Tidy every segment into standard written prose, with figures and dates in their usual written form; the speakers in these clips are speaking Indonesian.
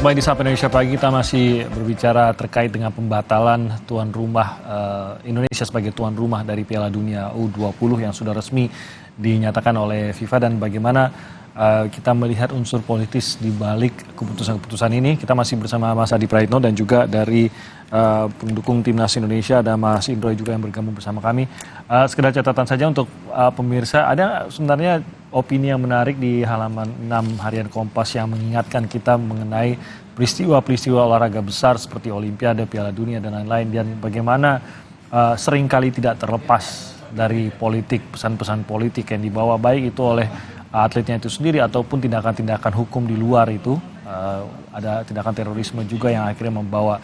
Baik, di Sapa Indonesia Pagi kita masih berbicara terkait dengan pembatalan tuan rumah Indonesia sebagai tuan rumah dari Piala Dunia U20 yang sudah resmi dinyatakan oleh FIFA, dan bagaimana kita melihat unsur politis di balik keputusan-keputusan ini. Kita masih bersama Mas Adi Praitno dan juga dari pendukung Timnas Indonesia ada Mas Indro juga yang bergabung bersama kami. Sekedar catatan saja untuk pemirsa, ada sebenarnya opini yang menarik di halaman 6 harian Kompas yang mengingatkan kita mengenai peristiwa-peristiwa olahraga besar seperti Olimpiade, Piala Dunia, dan lain-lain, dan bagaimana seringkali tidak terlepas dari politik, pesan-pesan politik yang dibawa baik itu oleh atletnya itu sendiri ataupun tindakan-tindakan hukum di luar itu. Ada tindakan terorisme juga yang akhirnya membawa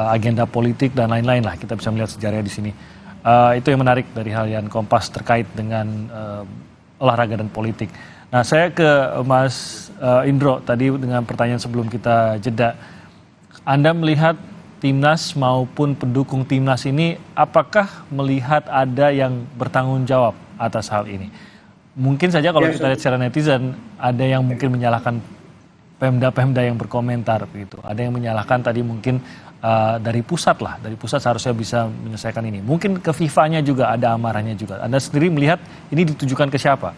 agenda politik dan lain-lain lah. Kita bisa melihat sejarahnya di sini. Itu yang menarik dari harian Kompas terkait dengan olahraga dan politik. Nah, saya ke Mas Indro tadi dengan pertanyaan sebelum kita jeda. Anda melihat Timnas maupun pendukung Timnas ini, apakah melihat ada yang bertanggung jawab atas hal ini? Mungkin saja kalau kita lihat secara netizen, ada yang mungkin menyalahkan Pemda-Pemda yang berkomentar begitu. Ada yang menyalahkan tadi mungkin dari pusat lah, dari pusat seharusnya bisa menyelesaikan ini. Mungkin ke FIFA-nya juga ada amarahnya juga. Anda sendiri melihat ini ditujukan ke siapa?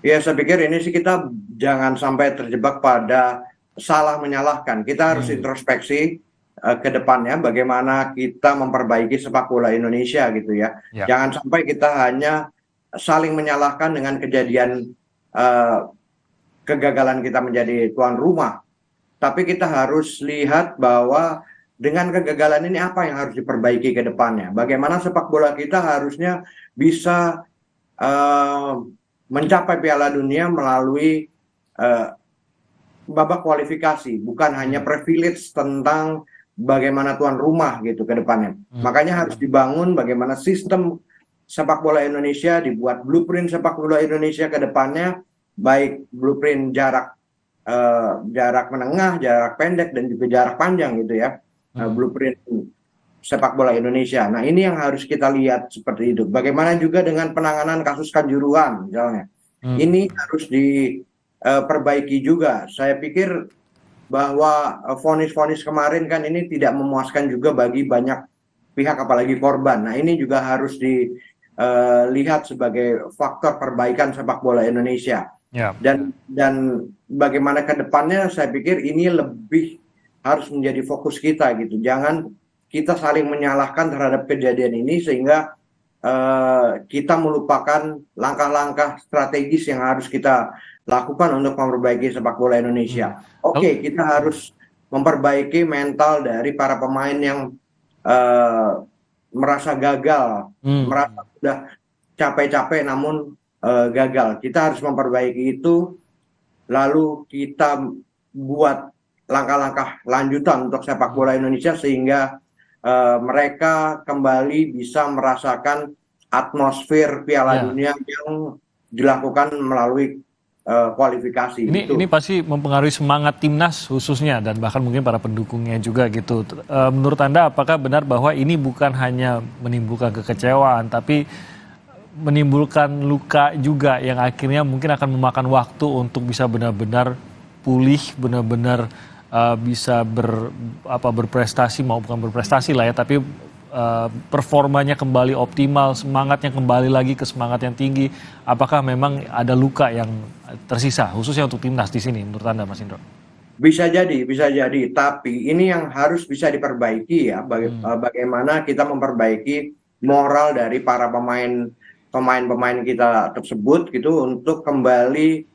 Ya, saya pikir ini sih kita jangan sampai terjebak pada salah menyalahkan. Kita harus introspeksi ke depannya bagaimana kita memperbaiki sepak bola Indonesia gitu ya. Jangan sampai kita hanya saling menyalahkan dengan kejadian kegagalan kita menjadi tuan rumah. Tapi kita harus lihat bahwa dengan kegagalan ini apa yang harus diperbaiki ke depannya. Bagaimana sepak bola kita harusnya bisa mencapai Piala Dunia melalui babak kualifikasi, bukan hanya privilege tentang bagaimana tuan rumah gitu ke depannya. Makanya harus dibangun bagaimana sistem sepak bola Indonesia, dibuat blueprint sepak bola Indonesia ke depannya, baik blueprint jarak menengah, jarak pendek, dan juga jarak panjang gitu ya. Blueprint sepak bola Indonesia. Nah, ini yang harus kita lihat seperti itu. Bagaimana juga dengan penanganan kasus Kanjuruhan misalnya. Ini harus diperbaiki juga. Saya pikir bahwa vonis-vonis kemarin kan ini tidak memuaskan juga bagi banyak pihak, apalagi korban. Nah, ini juga harus dilihat sebagai faktor perbaikan sepak bola Indonesia. Dan bagaimana ke depannya, saya pikir ini lebih harus menjadi fokus kita gitu. Jangan kita saling menyalahkan terhadap kejadian ini sehingga kita melupakan langkah-langkah strategis yang harus kita lakukan untuk memperbaiki sepak bola Indonesia. Oke, kita harus memperbaiki mental dari para pemain yang merasa gagal, merasa sudah capek-capek namun gagal. Kita harus memperbaiki itu, lalu kita buat langkah-langkah lanjutan untuk sepak bola Indonesia sehingga mereka kembali bisa merasakan atmosfer Piala Dunia yang dilakukan melalui kualifikasi. Ini pasti mempengaruhi semangat Timnas khususnya dan bahkan mungkin para pendukungnya juga gitu. Menurut Anda, apakah benar bahwa ini bukan hanya menimbulkan kekecewaan tapi menimbulkan luka juga yang akhirnya mungkin akan memakan waktu untuk bisa benar-benar pulih, benar-benar bisa berprestasi, mau bukan berprestasi lah ya, tapi performanya kembali optimal, semangatnya kembali lagi ke semangat yang tinggi. Apakah memang ada luka yang tersisa khususnya untuk Timnas di sini menurut Anda, Mas Indro? Bisa jadi. Tapi ini yang harus bisa diperbaiki ya. Bagaimana kita memperbaiki moral dari para pemain kita tersebut gitu untuk kembali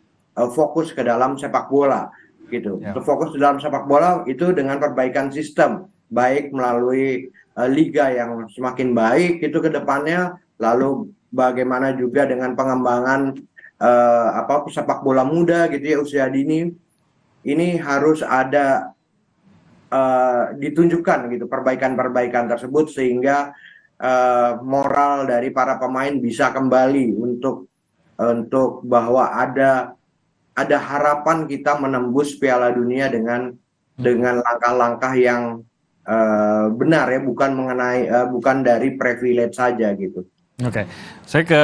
fokus ke dalam sepak bola gitu. Untuk fokus ke dalam sepak bola itu dengan perbaikan sistem, baik melalui liga yang semakin baik itu ke depannya, lalu bagaimana juga dengan pengembangan sepak bola muda gitu ya, usia dini. Ini harus ada ditunjukkan gitu perbaikan-perbaikan tersebut sehingga moral dari para pemain bisa kembali untuk bahwa ada harapan kita menembus Piala Dunia dengan langkah-langkah yang benar ya, bukan dari privilege saja gitu. Oke, saya ke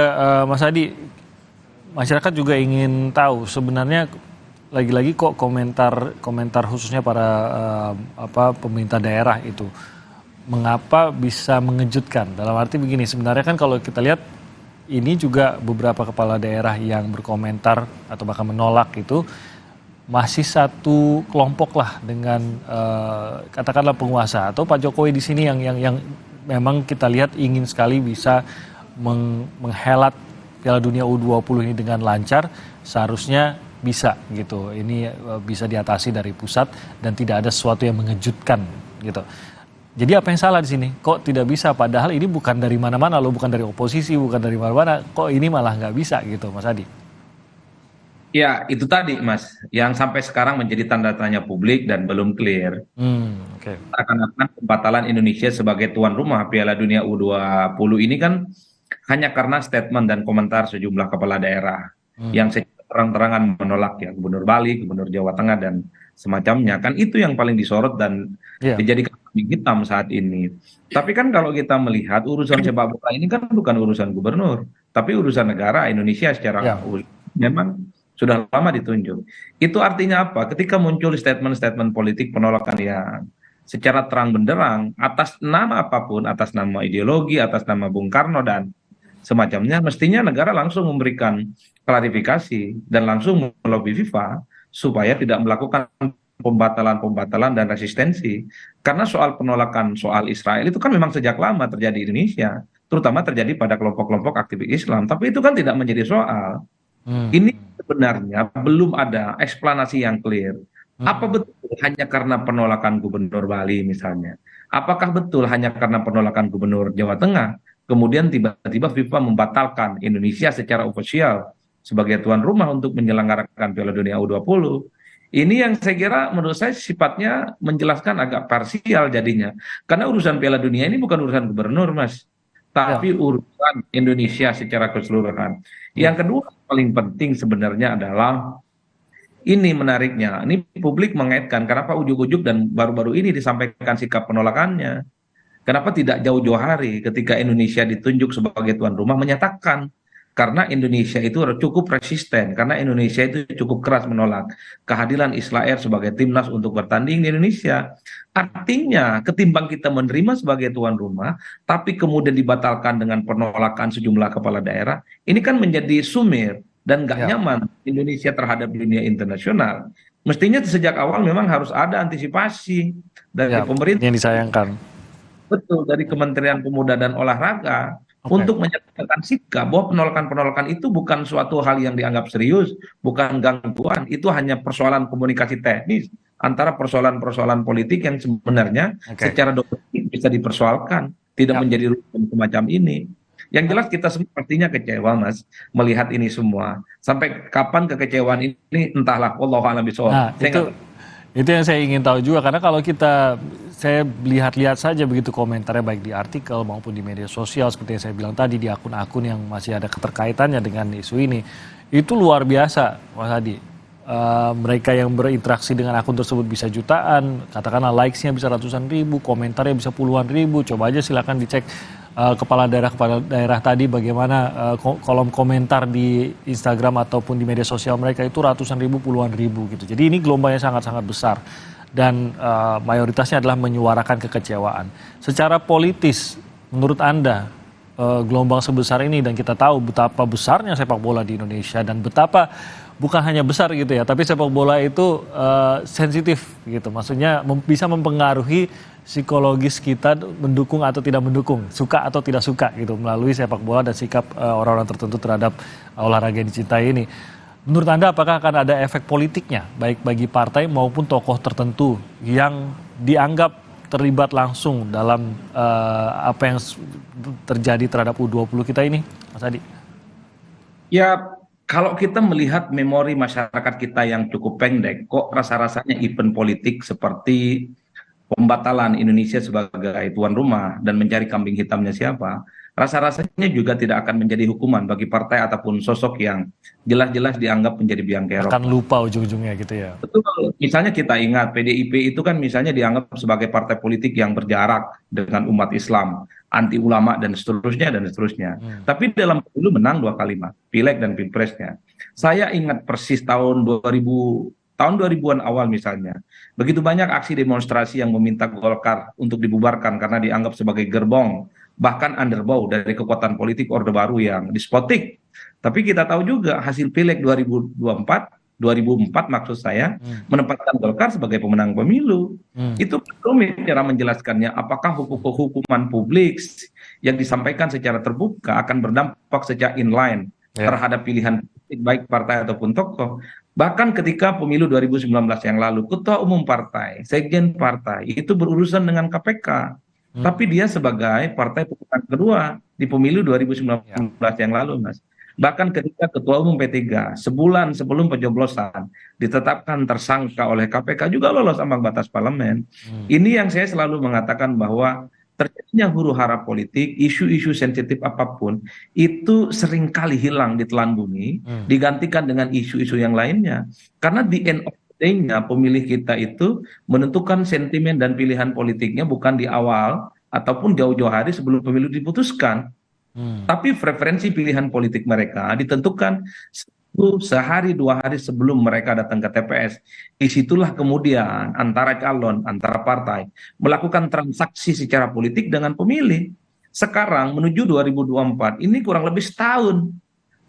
Mas Adi. Masyarakat juga ingin tahu sebenarnya lagi-lagi kok komentar khususnya para pemerintah daerah itu mengapa bisa mengejutkan? Dalam arti begini, sebenarnya kan kalau kita lihat ini juga beberapa kepala daerah yang berkomentar atau bahkan menolak itu masih satu kelompok lah dengan katakanlah penguasa atau Pak Jokowi di sini yang memang kita lihat ingin sekali bisa menghelat Piala Dunia U20 ini dengan lancar, seharusnya bisa gitu. Ini bisa diatasi dari pusat dan tidak ada sesuatu yang mengejutkan gitu. Jadi apa yang salah di sini? Kok tidak bisa? Padahal ini bukan dari mana-mana loh, bukan dari oposisi, bukan dari mana-mana. Kok ini malah nggak bisa gitu, Mas Adi? Ya, itu tadi, Mas, yang sampai sekarang menjadi tanda tanya publik dan belum clear. Oke. Seakan-akan pembatalan Indonesia sebagai tuan rumah Piala Dunia U20 ini kan hanya karena statement dan komentar sejumlah kepala daerah yang secara terang-terangan menolak ya, Gubernur Bali, Gubernur Jawa Tengah dan semacamnya. Kan itu yang paling disorot dan dijadikan kambing hitam saat ini. Tapi kan kalau kita melihat urusan sepak bola ini kan bukan urusan gubernur, tapi urusan negara Indonesia secara memang sudah lama ditunjuk. Itu artinya apa? Ketika muncul statement-statement politik penolakan yang secara terang benderang atas nama apapun, atas nama ideologi, atas nama Bung Karno dan semacamnya, mestinya negara langsung memberikan klarifikasi dan langsung melobi FIFA supaya tidak melakukan pembatalan-pembatalan dan resistensi. Karena soal penolakan soal Israel itu kan memang sejak lama terjadi di Indonesia, terutama terjadi pada kelompok-kelompok aktivis Islam. Tapi itu kan tidak menjadi soal. Ini sebenarnya belum ada eksplanasi yang clear. Apa betul hanya karena penolakan Gubernur Bali misalnya? Apakah betul hanya karena penolakan Gubernur Jawa Tengah? Kemudian tiba-tiba FIFA membatalkan Indonesia secara ofisial sebagai tuan rumah untuk menyelenggarakan Piala Dunia U20. Ini yang saya kira menurut saya sifatnya menjelaskan agak parsial jadinya. Karena urusan Piala Dunia ini bukan urusan gubernur, Mas. Tapi urusan Indonesia secara keseluruhan. Yang kedua paling penting sebenarnya adalah ini menariknya. Ini publik mengaitkan kenapa ujuk-ujuk dan baru-baru ini disampaikan sikap penolakannya. Kenapa tidak jauh-jauh hari ketika Indonesia ditunjuk sebagai tuan rumah menyatakan karena Indonesia itu cukup resisten, karena Indonesia itu cukup keras menolak kehadiran Israel sebagai timnas untuk bertanding di Indonesia. Artinya ketimbang kita menerima sebagai tuan rumah, tapi kemudian dibatalkan dengan penolakan sejumlah kepala daerah, ini kan menjadi sumir dan nggak nyaman Indonesia terhadap dunia internasional. Mestinya sejak awal memang harus ada antisipasi dari pemerintah. Yang disayangkan. Betul, dari Kementerian Pemuda dan Olahraga untuk menyatakan sikap bahwa penolakan-penolakan itu bukan suatu hal yang dianggap serius, bukan gangguan, itu hanya persoalan komunikasi teknis antara persoalan-persoalan politik yang sebenarnya secara domestik bisa dipersoalkan, tidak menjadi rutin semacam ini. Yang jelas kita semua pastinya kecewa, Mas, melihat ini semua. Sampai kapan kekecewaan ini entahlah, wallahu a'lam bishawab. Itu yang saya ingin tahu juga, karena kalau saya lihat-lihat saja begitu komentarnya baik di artikel maupun di media sosial seperti yang saya bilang tadi, di akun-akun yang masih ada keterkaitannya dengan isu ini, itu luar biasa, Mas Hadi. Mereka yang berinteraksi dengan akun tersebut bisa jutaan, katakanlah likes-nya bisa ratusan ribu, komentarnya bisa puluhan ribu. Coba aja silakan dicek kepala daerah tadi bagaimana kolom komentar di Instagram ataupun di media sosial mereka itu ratusan ribu, puluhan ribu gitu. Jadi ini gelombangnya sangat-sangat besar dan mayoritasnya adalah menyuarakan kekecewaan. Secara politis, menurut Anda gelombang sebesar ini, dan kita tahu betapa besarnya sepak bola di Indonesia dan betapa bukan hanya besar gitu ya, tapi sepak bola itu sensitif gitu. Maksudnya bisa mempengaruhi psikologis kita mendukung atau tidak mendukung, suka atau tidak suka gitu melalui sepak bola dan sikap orang-orang tertentu terhadap olahraga yang dicintai ini. Menurut Anda apakah akan ada efek politiknya baik bagi partai maupun tokoh tertentu yang dianggap terlibat langsung dalam apa yang terjadi terhadap U20 kita ini, Mas Adi? Ya, kalau kita melihat memori masyarakat kita yang cukup pendek, kok rasa-rasanya event politik seperti pembatalan Indonesia sebagai tuan rumah dan mencari kambing hitamnya siapa, rasa-rasanya juga tidak akan menjadi hukuman bagi partai ataupun sosok yang jelas-jelas dianggap menjadi biang kerok. Akan lupa ujung-ujungnya gitu ya. Betul, misalnya kita ingat PDIP itu kan misalnya dianggap sebagai partai politik yang berjarak dengan umat Islam, anti ulama dan seterusnya dan seterusnya. Tapi dalam pemilu menang 2 kali, pileg dan pilpresnya. Saya ingat persis tahun 2000 Tahun 2000-an awal misalnya, begitu banyak aksi demonstrasi yang meminta Golkar untuk dibubarkan karena dianggap sebagai gerbong, bahkan underbow dari kekuatan politik Orde Baru yang despotik. Tapi kita tahu juga hasil Pileg 2004 maksud saya, menempatkan Golkar sebagai pemenang pemilu. Itu rumit cara menjelaskannya, apakah hukuman publik yang disampaikan secara terbuka akan berdampak secara inline terhadap pilihan politik baik partai ataupun tokoh. Bahkan ketika pemilu 2019 yang lalu, ketua umum partai, sekjen partai itu berurusan dengan KPK. Tapi dia sebagai partai pemenang kedua di pemilu 2019 yang lalu, Mas. Bahkan ketika ketua umum P3 sebulan sebelum pencoblosan ditetapkan tersangka oleh KPK juga lolos ambang batas parlemen. Ini yang saya selalu mengatakan bahwa terjadinya huru-hara politik, isu-isu sensitif apapun, itu seringkali hilang di telan bumi, digantikan dengan isu-isu yang lainnya. Karena di end of the day-nya, pemilih kita itu menentukan sentimen dan pilihan politiknya bukan di awal, ataupun jauh-jauh hari sebelum pemilu diputuskan. Tapi preferensi pilihan politik mereka ditentukan sehari 2 hari sebelum mereka datang ke TPS. Disitulah kemudian antara calon, antara partai melakukan transaksi secara politik dengan pemilih. Sekarang menuju 2024 ini kurang lebih setahun.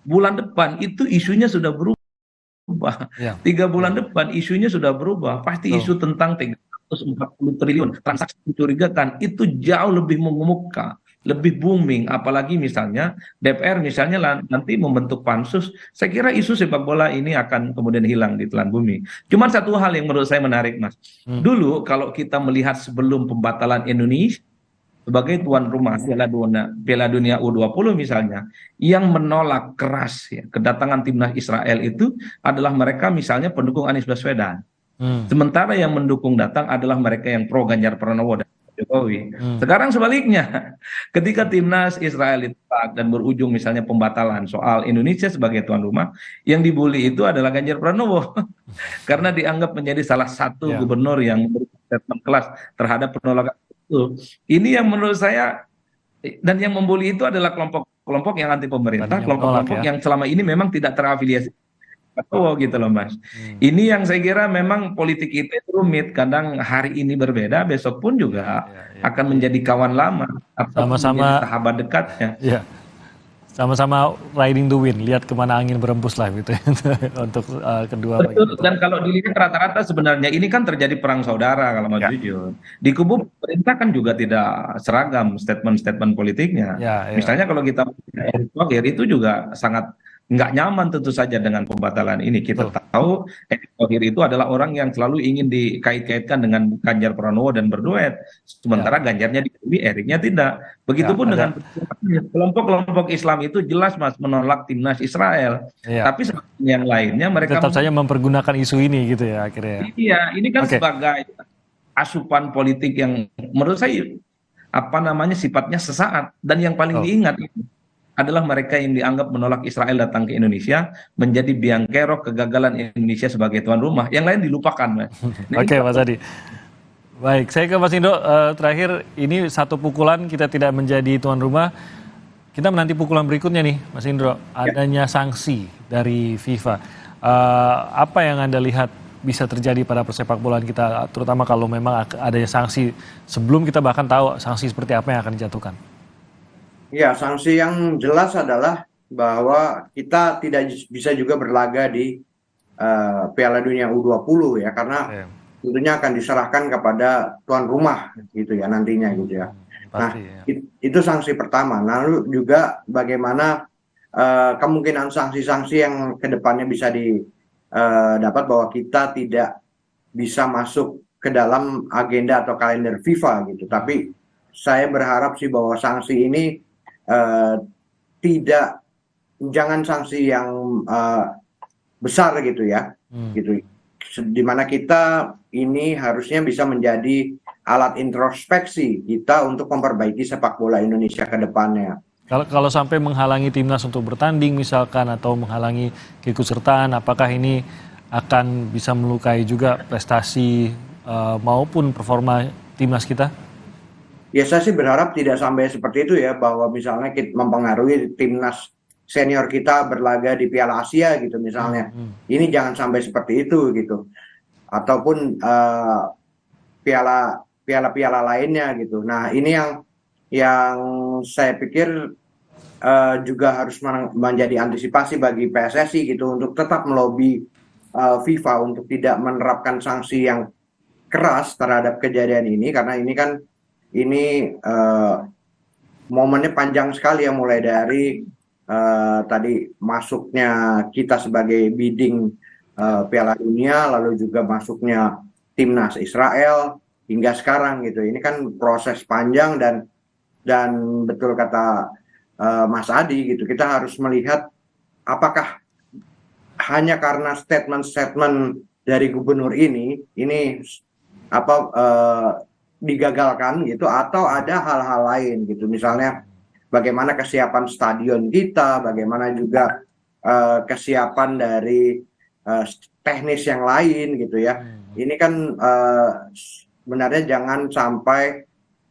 Bulan depan itu isunya sudah berubah. 3 bulan depan isunya sudah berubah. Pasti isu tentang 340 triliun transaksi mencurigakan itu jauh lebih mengemuka, lebih booming, apalagi misalnya DPR misalnya nanti membentuk pansus, saya kira isu sepak bola ini akan kemudian hilang di telan bumi. Cuman satu hal yang menurut saya menarik, Mas. Dulu kalau kita melihat sebelum pembatalan Indonesia sebagai tuan rumah Piala Dunia U20 misalnya, yang menolak keras kedatangan timnas Israel itu adalah mereka misalnya pendukung Anies Baswedan. Sementara yang mendukung datang adalah mereka yang pro Ganjar Pranowo dan Jokowi. Sekarang sebaliknya, ketika timnas Israel ditolak dan berujung misalnya pembatalan soal Indonesia sebagai tuan rumah, yang dibully itu adalah Ganjar Pranowo karena dianggap menjadi salah satu gubernur yang memberikan statement kelas terhadap penolakan itu. Ini yang menurut saya, dan yang membuli itu adalah kelompok-kelompok yang anti pemerintah, kelompok-kelompok yang selama ini memang tidak terafiliasi gitu loh, Mas. Ini yang saya kira memang politik itu rumit. Kadang hari ini berbeda, besok pun juga akan menjadi kawan lama atau sama-sama sahabat dekatnya. Sama-sama riding the wind, lihat kemana angin berembus lah gitu untuk kedua. Betul. Dan kalau dilihat rata-rata sebenarnya ini kan terjadi perang saudara kalau mau jujur. Di kubu pemerintah kan juga tidak seragam statement-statement politiknya. Misalnya kalau kita Erick Thohir itu juga sangat nggak nyaman tentu saja dengan pembatalan ini. Kita tahu Erick Thohir itu adalah orang yang selalu ingin dikait-kaitkan dengan Ganjar Pranowo dan berduet. Sementara Ganjarnya dipilih, Eriknya tidak. Begitupun dengan kelompok-kelompok Islam itu jelas, Mas, menolak timnas Israel. Tapi yang lainnya mereka tetap saja mempergunakan isu ini gitu ya akhirnya. Iya, ini kan sebagai asupan politik yang menurut saya sifatnya sesaat, dan yang paling diingat itu adalah mereka yang dianggap menolak Israel datang ke Indonesia menjadi biang kerok kegagalan Indonesia sebagai tuan rumah. Yang lain dilupakan, Mas. Oke, Mas Adi. Baik, saya ke Mas Indro. Terakhir, ini satu pukulan kita tidak menjadi tuan rumah. Kita menanti pukulan berikutnya nih, Mas Indro. Adanya sanksi dari FIFA. Apa yang Anda lihat bisa terjadi pada persepak bolaan kita, terutama kalau memang adanya sanksi sebelum kita bahkan tahu sanksi seperti apa yang akan dijatuhkan? Ya, sanksi yang jelas adalah bahwa kita tidak bisa juga berlaga di Piala Dunia U20 ya, karena tentunya akan diserahkan kepada tuan rumah gitu ya nantinya gitu ya. Itu sanksi pertama. Lalu juga bagaimana kemungkinan sanksi-sanksi yang kedepannya bisa didapat bahwa kita tidak bisa masuk ke dalam agenda atau kalender FIFA gitu. Tapi saya berharap sih bahwa sanksi ini jangan sanksi yang besar gitu ya, gitu. Dimana kita ini harusnya bisa menjadi alat introspeksi kita untuk memperbaiki sepak bola Indonesia ke depannya. Kalau sampai menghalangi timnas untuk bertanding misalkan atau menghalangi keikutsertaan, apakah ini akan bisa melukai juga prestasi maupun performa timnas kita? Ya, saya sih berharap tidak sampai seperti itu ya, bahwa misalnya kita mempengaruhi timnas senior kita berlaga di Piala Asia gitu misalnya. Ini jangan sampai seperti itu gitu. Ataupun piala lainnya gitu. Nah, ini yang saya pikir juga harus menjadi antisipasi bagi PSSI gitu untuk tetap melobi FIFA untuk tidak menerapkan sanksi yang keras terhadap kejadian ini, karena ini kan momennya panjang sekali ya, mulai dari tadi masuknya kita sebagai bidding Piala Dunia, lalu juga masuknya timnas Israel hingga sekarang gitu. Ini kan proses panjang dan betul kata Mas Adi gitu, kita harus melihat apakah hanya karena statement-statement dari gubernur ini digagalkan gitu, atau ada hal-hal lain gitu, misalnya bagaimana kesiapan stadion kita, bagaimana juga kesiapan dari teknis yang lain gitu ya. Ini kan sebenarnya jangan sampai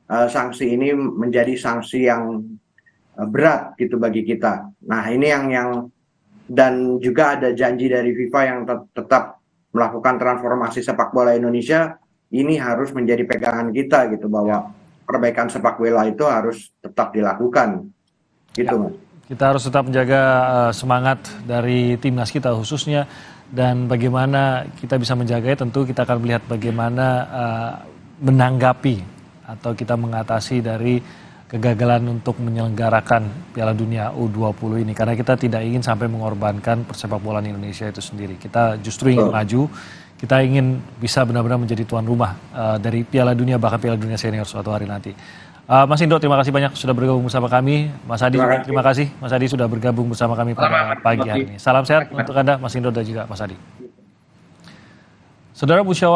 sanksi ini menjadi sanksi yang berat gitu bagi kita. Nah, ini yang dan juga ada janji dari FIFA yang tetap melakukan transformasi sepak bola Indonesia. Ini harus menjadi pegangan kita gitu, bahwa perbaikan sepak bola itu harus tetap dilakukan gitu, Mas. Kita harus tetap menjaga semangat dari timnas kita khususnya, dan bagaimana kita bisa menjaganya tentu kita akan melihat bagaimana menanggapi atau kita mengatasi dari kegagalan untuk menyelenggarakan Piala Dunia U20 ini, karena kita tidak ingin sampai mengorbankan persepak bolaan Indonesia itu sendiri. Kita justru ingin maju, kita ingin bisa benar-benar menjadi tuan rumah dari Piala Dunia, bahkan Piala Dunia Senior suatu hari nanti. Mas Indro, terima kasih banyak sudah bergabung bersama kami. Mas Adi, terima kasih. Mas Adi sudah bergabung bersama kami pada pagi hari ini. Salam sehat untuk Anda, Mas Indro dan juga Mas Adi. Saudara, musyawarah